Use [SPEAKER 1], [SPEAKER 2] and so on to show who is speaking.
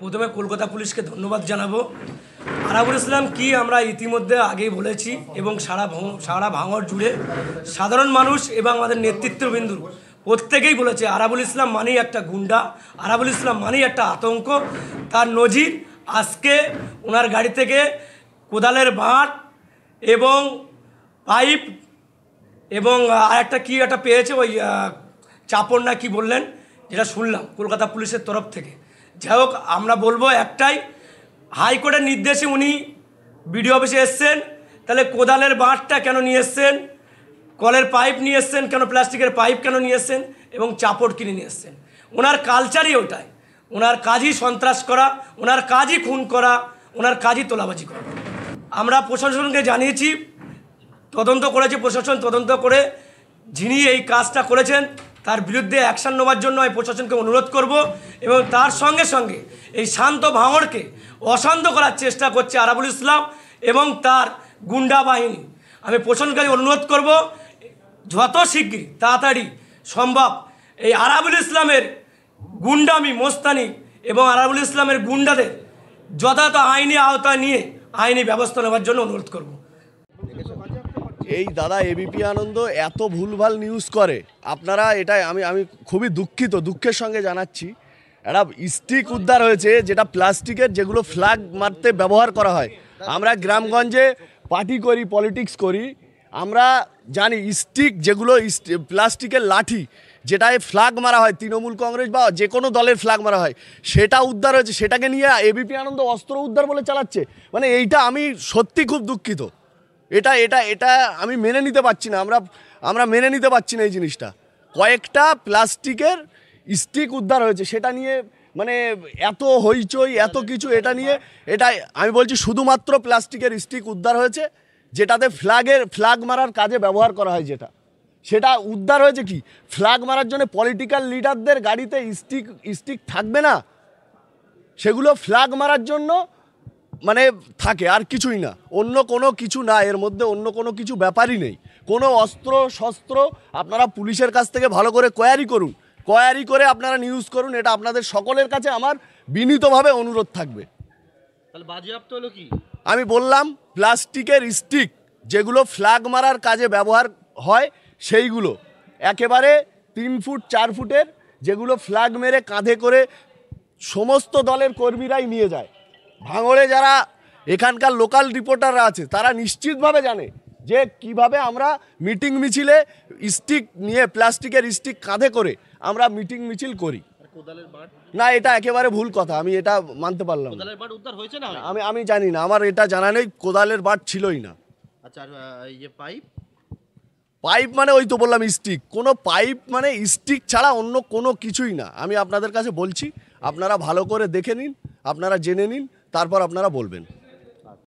[SPEAKER 1] প্রথমে কলকাতা পুলিশকে ধন্যবাদ জানাবো। আরাবুল ইসলাম কি আমরা ইতিমধ্যে আগেই বলেছি এবং সারা ভাঙড় জুড়ে সাধারণ মানুষ এবং আমাদের নেতৃত্ববিন্দু প্রত্যেকেই বলেছে আরাবুল ইসলাম মানেই একটা গুন্ডা, আরাবুল ইসলাম মানেই একটা আতঙ্ক। তার নজির আজকে ওনার গাড়ি থেকে কোদালের বাঁট এবং পাইপ এবং আর একটা কী একটা পেয়েছে, ওই চাপড় না কি বললেন, যেটা শুনলাম কলকাতা পুলিশের তরফ থেকে। যাই হোক, আমরা বলবো একটাই, হাইকোর্টের নির্দেশে উনি বিডিও অফিসে এসছেন, তাহলে কোদালের বাঁটটা কেন নিয়ে এসছেন, কলের পাইপ নিয়ে এসছেন কেন, প্লাস্টিকের পাইপ কেন নিয়ে এসছেন এবং চাপড় কিনে নিয়ে এসছেন? ওনার কালচারই ওটাই, ওনার কাজই সন্ত্রাস করা, ওনার কাজই খুন করা, ওনার কাজই তোলাবাজি করা। আমরা প্রশাসনকে জানিয়েছি, তদন্ত করেছে প্রশাসন, তদন্ত করে যিনি এই কাজটা করেছেন তার বিরুদ্ধে অ্যাকশান নেওয়ার জন্য আমি প্রশাসনকে অনুরোধ করব। এবং তার সঙ্গে সঙ্গে এই শান্ত ভাঙড়কে অশান্ত করার চেষ্টা করছে আরাবুল ইসলাম এবং তার গুন্ডা বাহিনী। আমি প্রশাসনকে অনুরোধ করব, যত শীঘ্র তাড়াতাড়ি সম্ভব এই আরাবুল ইসলামের গুন্ডামি মোস্তানি এবং আরাবুল ইসলামের গুন্ডাদের যথাযথ আইনি আওতায় নিয়ে আইনি ব্যবস্থা নেওয়ার জন্য অনুরোধ করব।
[SPEAKER 2] এই দাদা এবিপি আনন্দ এত ভুলভাল নিউজ করে, আপনারা এটা আমি খুবই দুঃখিত, দুঃখের সঙ্গে জানাচ্ছি। একটা স্টিক উদ্ধার হয়েছে যেটা প্লাস্টিকের, যেগুলো ফ্ল্যাগ মারতে ব্যবহার করা হয়। আমরা গ্রামগঞ্জে পার্টি করি, পলিটিক্স করি, আমরা জানি স্টিক যেগুলো প্লাস্টিকের লাঠি যেটায় ফ্ল্যাগ মারা হয়, তৃণমূল কংগ্রেস বা যে কোনো দলের ফ্ল্যাগ মারা হয়, সেটা উদ্ধার হয়েছে। সেটাকে নিয়ে এবিপি আনন্দ অস্ত্র উদ্ধার বলে চালাচ্ছে। মানে এইটা আমি সত্যি খুব দুঃখিত। এটা এটা এটা আমি মেনে নিতে পারছি না, আমরা মেনে নিতে পারছি না এই জিনিসটা। কয়েকটা প্লাস্টিকের স্টিক উদ্ধার হয়েছে, সেটা নিয়ে মানে এত হইচই, এত কিছু, এটা নিয়ে এটা আমি বলছি শুধুমাত্র প্লাস্টিকের স্টিক উদ্ধার হয়েছে যেটাতে ফ্ল্যাগ মারার কাজে ব্যবহার করা হয়, সেটা উদ্ধার হয়েছে। কি ফ্ল্যাগ মারার জন্য পলিটিক্যাল লিডারদের গাড়িতে স্টিক থাকবে না, সেগুলো ফ্ল্যাগ মারার জন্য মানে থাকে, আর কিছুই না, অন্য কোনো কিছু না, এর মধ্যে অন্য কোনো কিছু ব্যাপারই নেই। কোনো অস্ত্র শস্ত্র আপনারা পুলিশের কাছ থেকে ভালো করে কোয়ারি করুন, কোয়ারি করে আপনারা নিউজ করুন, এটা আপনাদের সকলের কাছে আমার বিনীতভাবে অনুরোধ থাকবে।
[SPEAKER 3] তাহলে বাজেয়াপ্ত হলো কি?
[SPEAKER 2] আমি বললাম প্লাস্টিকের স্টিক যেগুলো ফ্ল্যাগ মারার কাজে ব্যবহার হয়, সেইগুলো একেবারে 3 ফুট 4 ফুটের, যেগুলো ফ্ল্যাগ মেরে কাঁধে করে সমস্ত দলের কর্মীরাই নিয়ে যায়। ভাঙড়ে যারা এখানকার লোকাল রিপোর্টাররা আছে তারা নিশ্চিতভাবে জানে যে কিভাবে আমরা মিটিং মিছিলে স্টিক নিয়ে, প্লাস্টিকের স্টিক কাঁধে করে আমরা মিটিং মিছিল করি। না, এটা একেবারে ভুল কথা, আমি এটা মানতে পারলাম না।
[SPEAKER 3] কোদালের বাট উদ্ধার হয়েছে না?
[SPEAKER 2] আমি জানি না, আমার এটা জানা নেই, কোদালের বাট ছিলই না।
[SPEAKER 3] আচ্ছা, আর এই যে
[SPEAKER 2] পাইপ মানে ওই তো বললাম স্টিক, কোনো পাইপ মানে স্টিক ছাড়া অন্য কোনো কিছুই না। আমি আপনাদের কাছে বলছি, আপনারা ভালো করে দেখে নিন, আপনারা জেনে নিন, তারপর আপনারা বলবেন।